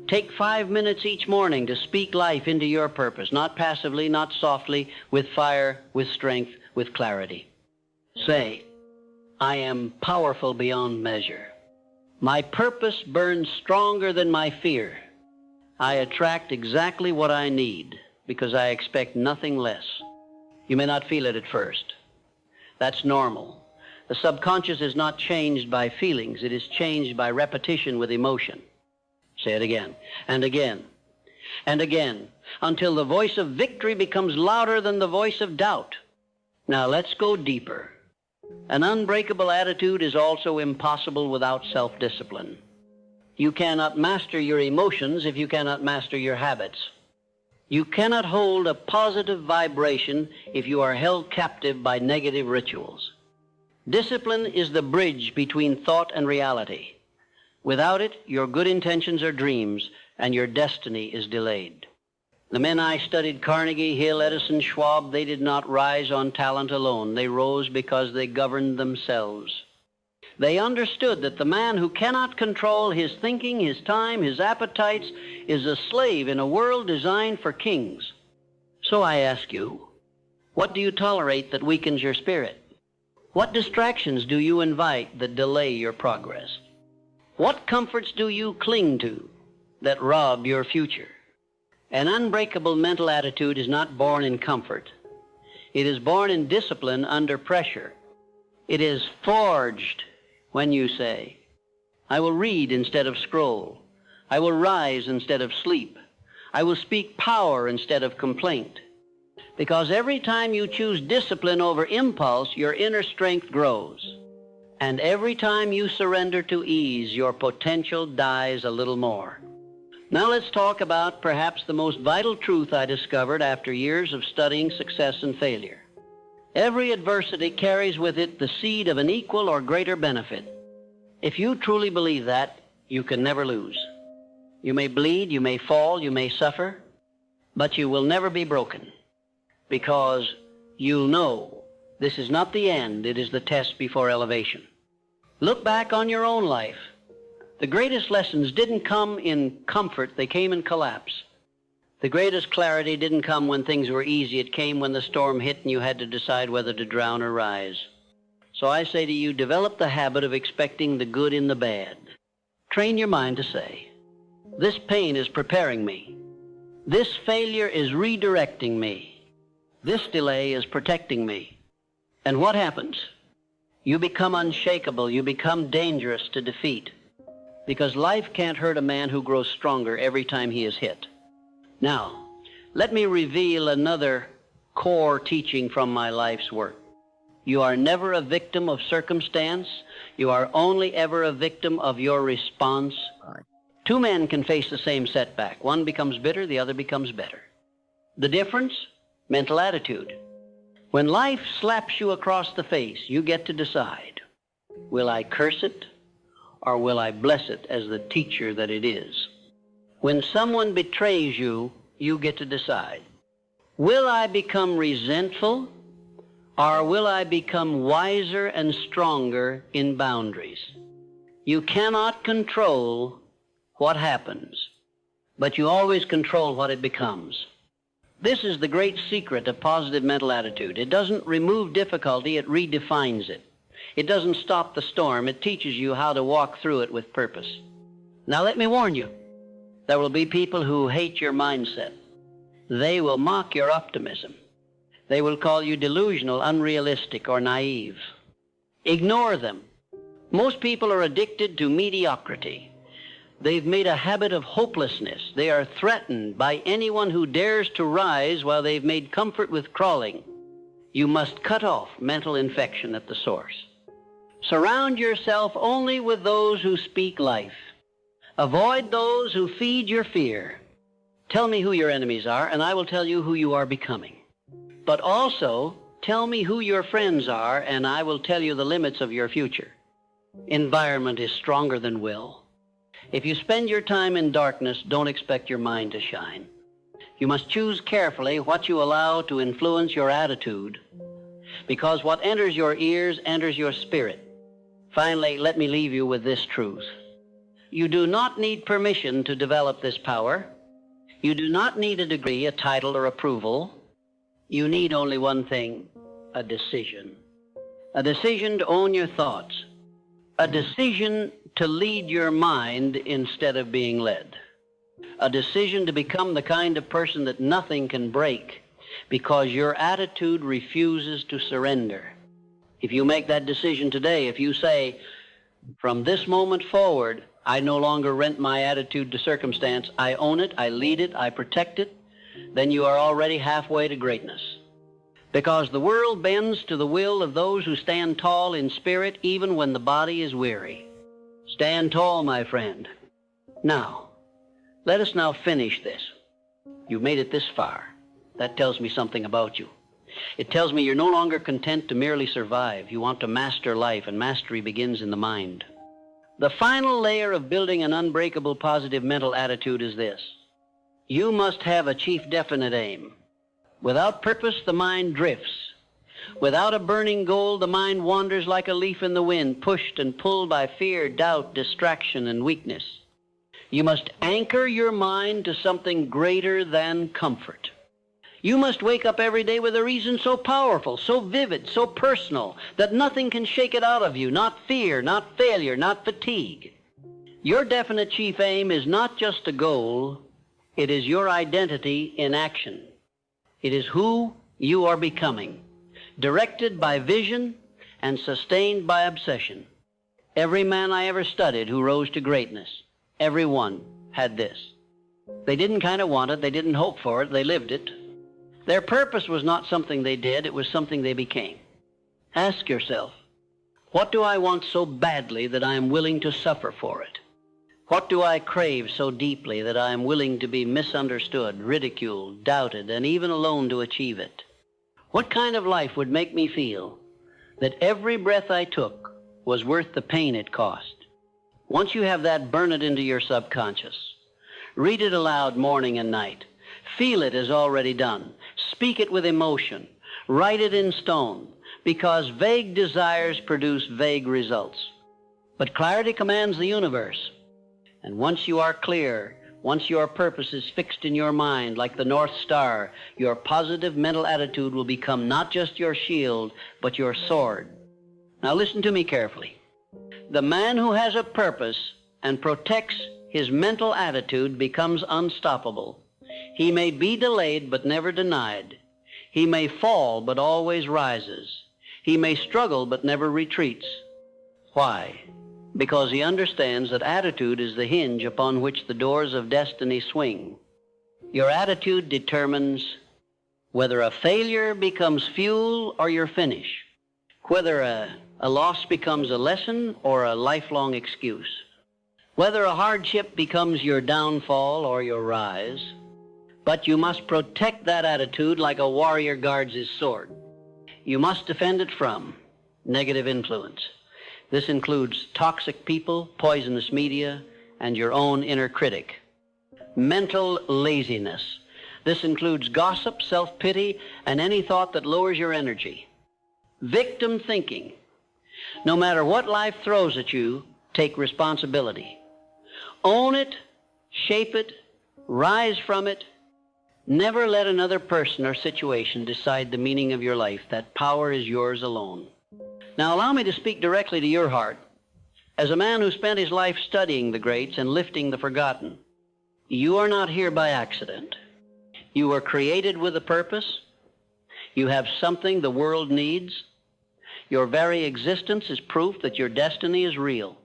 I: Take 5 minutes each morning to speak life into your purpose, not passively, not softly, with fire, with strength, with clarity. Say, I am powerful beyond measure. My purpose burns stronger than my fear. I attract exactly what I need because I expect nothing less. You may not feel it at first. That's normal. The subconscious is not changed by feelings. It is changed by repetition with emotion. Say it again, and again, and again, until the voice of victory becomes louder than the voice of doubt. Now let's go deeper. An unbreakable attitude is also impossible without self-discipline. You cannot master your emotions if you cannot master your habits. You cannot hold a positive vibration if you are held captive by negative rituals. Discipline is the bridge between thought and reality. Without it, your good intentions are dreams, and your destiny is delayed. The men I studied, Carnegie, Hill, Edison, Schwab, they did not rise on talent alone. They rose because they governed themselves. They understood that the man who cannot control his thinking, his time, his appetites, is a slave in a world designed for kings. So I ask you, what do you tolerate that weakens your spirit? What distractions do you invite that delay your progress? What comforts do you cling to that rob your future? An unbreakable mental attitude is not born in comfort. It is born in discipline under pressure. It is forged when you say, I will read instead of scroll. I will rise instead of sleep. I will speak power instead of complaint. Because every time you choose discipline over impulse, your inner strength grows. And every time you surrender to ease, your potential dies a little more. Now let's talk about perhaps the most vital truth I discovered after years of studying success and failure. Every adversity carries with it the seed of an equal or greater benefit. If you truly believe that, you can never lose. You may bleed, you may fall, you may suffer, but you will never be broken, because you'll know this is not the end, it is the test before elevation. Look back on your own life. The greatest lessons didn't come in comfort, they came in collapse. The greatest clarity didn't come when things were easy, it came when the storm hit and you had to decide whether to drown or rise. So I say to you, develop the habit of expecting the good in the bad. Train your mind to say, this pain is preparing me. This failure is redirecting me. This delay is protecting me. And what happens? You become unshakable. You become dangerous to defeat. Because life can't hurt a man who grows stronger every time he is hit. Now, let me reveal another core teaching from my life's work. You are never a victim of circumstance. You are only ever a victim of your response. Two men can face the same setback. One becomes bitter, the other becomes better. The difference? Mental attitude. When life slaps you across the face, you get to decide, will I curse it or will I bless it as the teacher that it is? When someone betrays you, you get to decide, will I become resentful or will I become wiser and stronger in boundaries? You cannot control what happens, but you always control what it becomes. This is the great secret of positive mental attitude. It doesn't remove difficulty, it redefines it. It doesn't stop the storm, it teaches you how to walk through it with purpose. Now let me warn you, there will be people who hate your mindset. They will mock your optimism. They will call you delusional, unrealistic, or naive. Ignore them. Most people are addicted to mediocrity. They've made a habit of hopelessness. They are threatened by anyone who dares to rise while they've made comfort with crawling. You must cut off mental infection at the source. Surround yourself only with those who speak life. Avoid those who feed your fear. Tell me who your enemies are, and I will tell you who you are becoming. But also, tell me who your friends are, and I will tell you the limits of your future. Environment is stronger than will. If you spend your time in darkness, don't expect your mind to shine. You must choose carefully what you allow to influence your attitude, because what enters your ears enters your spirit. Finally, let me leave you with this truth. You do not need permission to develop this power. You do not need a degree, a title, or approval. You need only one thing, a decision. A decision to own your thoughts. A decision to lead your mind instead of being led. A decision to become the kind of person that nothing can break because your attitude refuses to surrender. If you make that decision today, if you say, from this moment forward, I no longer rent my attitude to circumstance, I own it, I lead it, I protect it, then you are already halfway to greatness. Because the world bends to the will of those who stand tall in spirit even when the body is weary. Stand tall, my friend. Now, let us now finish this. You've made it this far. That tells me something about you. It tells me you're no longer content to merely survive. You want to master life, and mastery begins in the mind. The final layer of building an unbreakable positive mental attitude is this. You must have a chief definite aim. Without purpose, the mind drifts. Without a burning goal, the mind wanders like a leaf in the wind, pushed and pulled by fear, doubt, distraction, and weakness. You must anchor your mind to something greater than comfort. You must wake up every day with a reason so powerful, so vivid, so personal, that nothing can shake it out of you, not fear, not failure, not fatigue. Your definite chief aim is not just a goal, it is your identity in action. It is who you are becoming, directed by vision and sustained by obsession. Every man I ever studied who rose to greatness, every one had this. They didn't kind of want it, they didn't hope for it, they lived it. Their purpose was not something they did, it was something they became. Ask yourself, What do I want so badly that I am willing to suffer for it? What do I crave so deeply that I am willing to be misunderstood, ridiculed, doubted, and even alone to achieve it? What kind of life would make me feel that every breath I took was worth the pain it cost? Once you have that, burn it into your subconscious. Read it aloud morning and night. Feel it as already done. Speak it with emotion. Write it in stone, because vague desires produce vague results. But clarity commands the universe. And once you are clear, once your purpose is fixed in your mind like the North Star, your positive mental attitude will become not just your shield, but your sword. Now listen to me carefully. The man who has a purpose and protects his mental attitude becomes unstoppable. He may be delayed but never denied. He may fall but always rises. He may struggle but never retreats. Why? Because he understands that attitude is the hinge upon which the doors of destiny swing. Your attitude determines whether a failure becomes fuel or your finish, whether a loss becomes a lesson or a lifelong excuse, whether a hardship becomes your downfall or your rise. But you must protect that attitude like a warrior guards his sword. You must defend it from negative influence. This includes toxic people, poisonous media, and your own inner critic. Mental laziness. This includes gossip, self-pity, and any thought that lowers your energy. Victim thinking. No matter what life throws at you, take responsibility. Own it, shape it, rise from it. Never let another person or situation decide the meaning of your life. That power is yours alone. Now allow me to speak directly to your heart. As a man who spent his life studying the greats and lifting the forgotten, you are not here by accident. You were created with a purpose. You have something the world needs. Your very existence is proof that your destiny is real.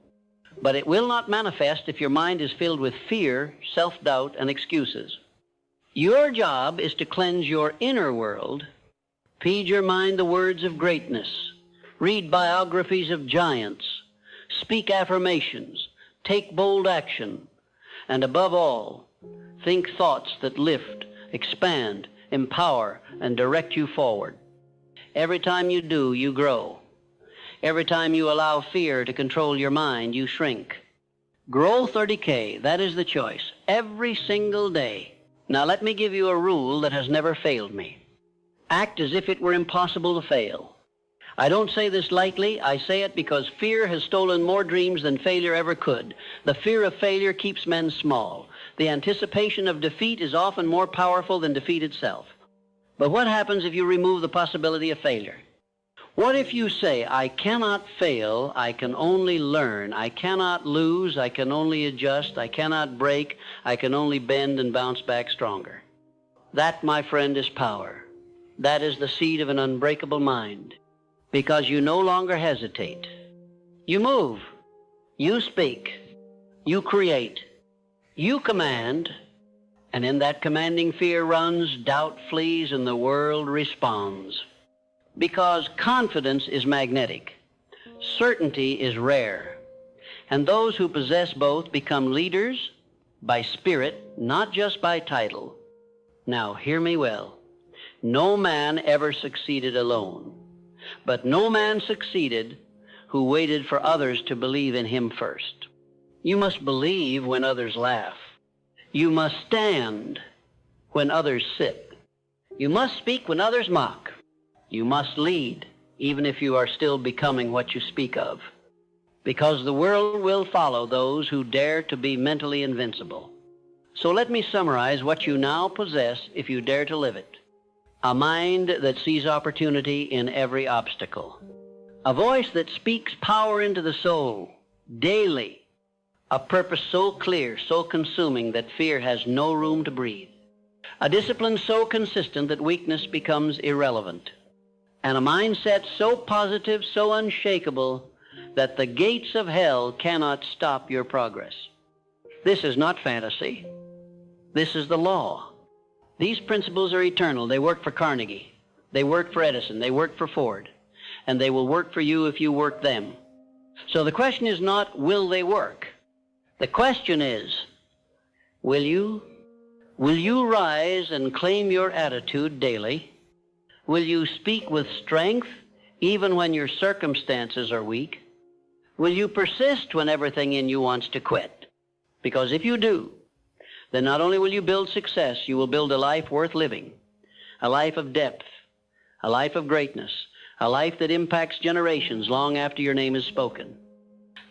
I: But it will not manifest if your mind is filled with fear, self-doubt, and excuses. Your job is to cleanse your inner world. Feed your mind the words of greatness. Read biographies of giants. Speak affirmations. Take bold action. And above all, think thoughts that lift, expand, empower, and direct you forward. Every time you do, you grow. Every time you allow fear to control your mind, you shrink. Growth or decay, that is the choice, every single day. Now let me give you a rule that has never failed me. Act as if it were impossible to fail. I don't say this lightly. I say it because fear has stolen more dreams than failure ever could. The fear of failure keeps men small. The anticipation of defeat is often more powerful than defeat itself. But what happens if you remove the possibility of failure? What if you say, I cannot fail, I can only learn, I cannot lose, I can only adjust, I cannot break, I can only bend and bounce back stronger? That, my friend, is power. That is the seed of an unbreakable mind. Because you no longer hesitate. You move. You speak. You create. You command. And in that commanding fear runs, doubt flees, and the world responds. Because confidence is magnetic. Certainty is rare. And those who possess both become leaders by spirit, not just by title. Now, hear me well. No man ever succeeded alone. But no man succeeded who waited for others to believe in him first. You must believe when others laugh. You must stand when others sit. You must speak when others mock. You must lead, even if you are still becoming what you speak of. Because the world will follow those who dare to be mentally invincible. So let me summarize what you now possess if you dare to live it. A mind that sees opportunity in every obstacle. A voice that speaks power into the soul daily. A purpose so clear, so consuming that fear has no room to breathe. A discipline so consistent that weakness becomes irrelevant. And a mindset so positive, so unshakable, that the gates of hell cannot stop your progress. This is not fantasy. This is the law. These principles are eternal. They work for Carnegie. They work for Edison. They work for Ford. and they will work for you if you work them. So the question is not, will they work? The question is, will you? Will you rise and claim your attitude daily? Will you speak with strength even when your circumstances are weak? Will you persist when everything in you wants to quit? Because if you do, then not only will you build success, you will build a life worth living, a life of depth, a life of greatness, a life that impacts generations long after your name is spoken.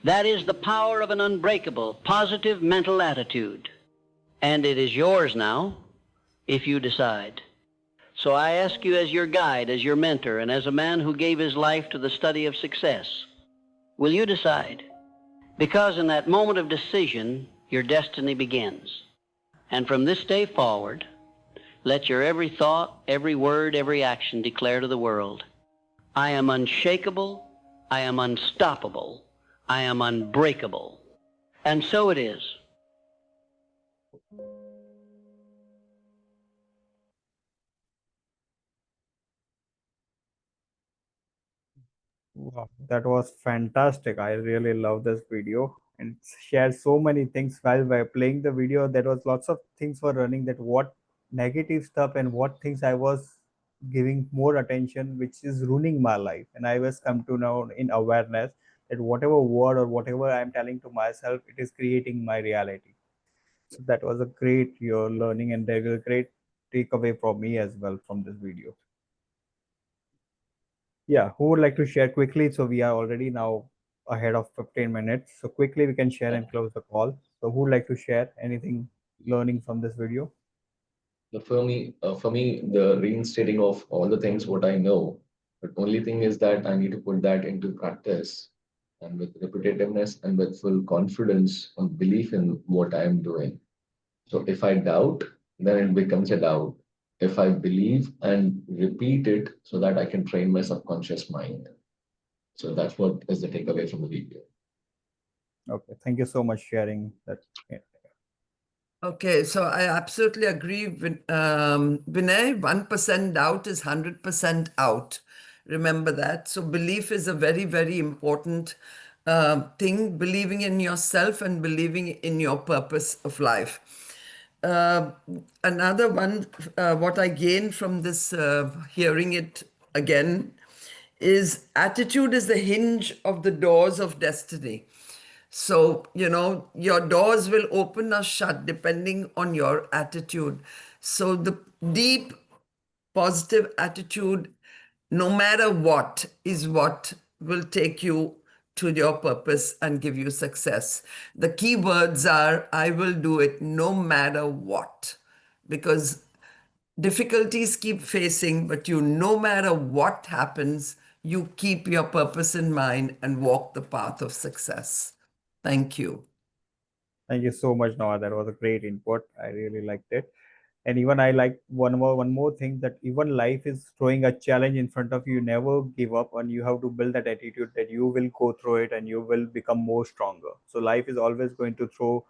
I: That is the power of an unbreakable, positive mental attitude. And it is yours now, if you decide. So I ask you as your guide, as your mentor, and as a man who gave his life to the study of success, will you decide? Because in that moment of decision, your destiny begins. And from this day forward, let your every thought, every word, every action declare to the world, I am unshakable, I am unstoppable, I am unbreakable. And so it is.
E: Wow, that was fantastic. I really love this video and it shares so many things while by playing the video. There was lots of things were running that what negative stuff and what things I was giving more attention, which is ruining my life. And I was come to know in awareness that whatever word or whatever I'm telling to myself, it is creating my reality. So that was a great your learning and there was a great takeaway for me as well from this video. Yeah, who would like to share quickly? So we are already now ahead of 15 minutes. So quickly we can share and close the call. So who would like to share anything learning from this video?
H: For me, the reinstating of all the things what I know, but only thing is that I need to put that into practice and with repetitiveness and with full confidence and belief in what I am doing. So if I doubt, then it becomes a doubt. If I believe and repeat it so that I can train my subconscious mind. So that's what is the takeaway from the video.
E: Okay, thank you so much sharing that. Yeah.
F: Okay, so I absolutely agree with Vinay. 1% doubt is 100% out. Remember that. So belief is a very, very important thing. Believing in yourself and believing in your purpose of life. Uh, Another one, what I gained from this hearing it again, is attitude is the hinge of the doors of destiny. So, your doors will open or shut depending on your attitude. So, the deep positive attitude, no matter what, is what will take you to your purpose and give you success. The key words are I will do it no matter what, because difficulties keep facing, but no matter what happens, you keep your purpose in mind and walk the path of success. Thank you.
E: Thank you so much, Noah. That was a great input. I really liked it. And even I like one more thing that even life is throwing a challenge in front of you. Never give up, and you have to build that attitude that you will go through it and you will become more stronger. So life is always going to throw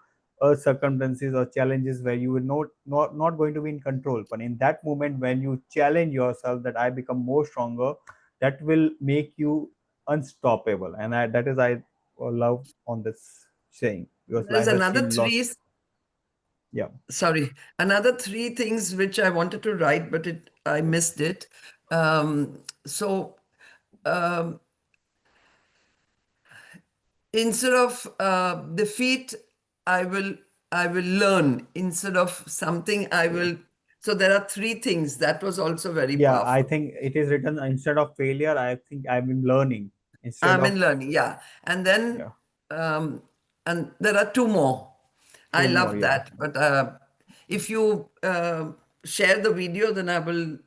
E: circumstances or challenges where you will not going to be in control. But in that moment when you challenge yourself that I become more stronger, that will make you unstoppable. And that is I love on this saying because
F: There's
E: life has
F: another
E: seen lots.
F: three,
E: Yeah.
F: sorry, another three things which I wanted to write, but I missed it. So instead of defeat, I will I will learn. Instead of something, I will. So there are three things. That was also very
E: Yeah, I
F: powerful.
E: think it is written instead of failure. I think I've been learning instead
F: I'm
E: of
F: in learning, yeah. And then,
E: yeah.
F: and there are two more. I
E: Two more.
F: love
E: Yeah,
F: that. But if you share the video, then I will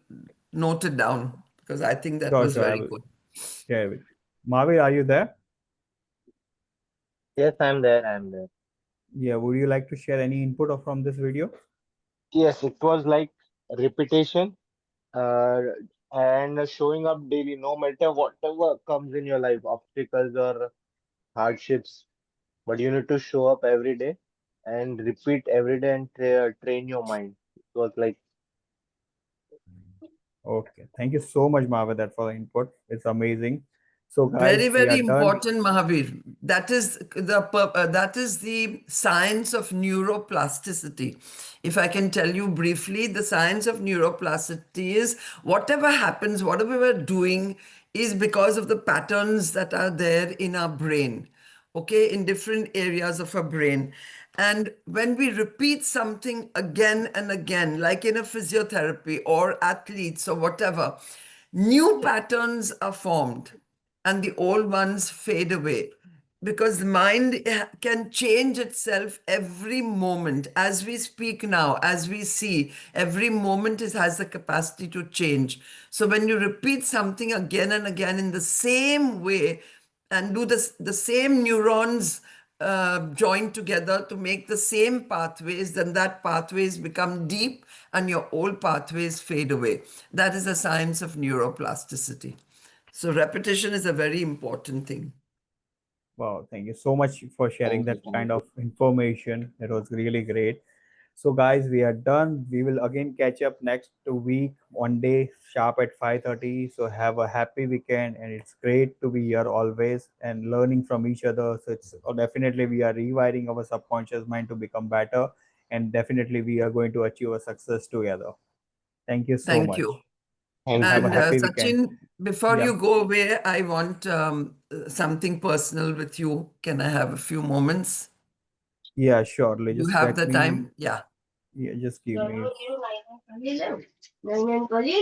F: note it down because I think that
E: sure,
F: was
E: sure. I
F: very
E: will
F: good.
E: share with you. Mavi, are you there?
G: Yes, I'm there. I'm there.
E: Yeah. Would you like to share any input from this video?
G: Yes, it was like repetition uh, and showing up daily, no matter whatever comes in your life, obstacles or hardships. But you need to show up every day and repeat every day and train your mind. It was like
E: Okay. Thank you so much, Mahavid, for the input. It's amazing. So,
F: Very,
E: guys, we are
F: very
E: done.
F: important, Mahavir. That is the science of neuroplasticity. If I can tell you briefly, the science of neuroplasticity is whatever happens, whatever we're doing, is because of the patterns that are there in our brain, okay, in different areas of our brain. And when we repeat something again and again, like in a physiotherapy or athletes or whatever, new patterns are formed and the old ones fade away, because the mind can change itself every moment. As we speak now, as we see, every moment has the capacity to change. So when you repeat something again and again in the same way and do the same neurons join together to make the same pathways, then that pathways become deep and your old pathways fade away. That is the science of neuroplasticity. So repetition is a very important thing.
E: Wow, thank you so much for sharing
H: Thank
E: that
H: you. Thank
E: kind
H: you.
E: of information. It was really great. So, guys, we are done. We will again catch up next week, one day, sharp at 5:30. So, have a happy weekend, and it's great to be here always and learning from each other. So, it's definitely we are rewiring our subconscious mind to become better, and definitely we are going to achieve a success together. Thank you so
F: Thank
E: much.
F: you.
E: Have a
F: And
E: happy weekend.
F: Sachin, before
E: Yeah,
F: you go away, I want something personal with you. Can I have a few moments?
E: yeah, surely.
F: You
E: Just
F: have
E: let
F: the
E: me,
F: time? Yeah.
E: yeah, just give me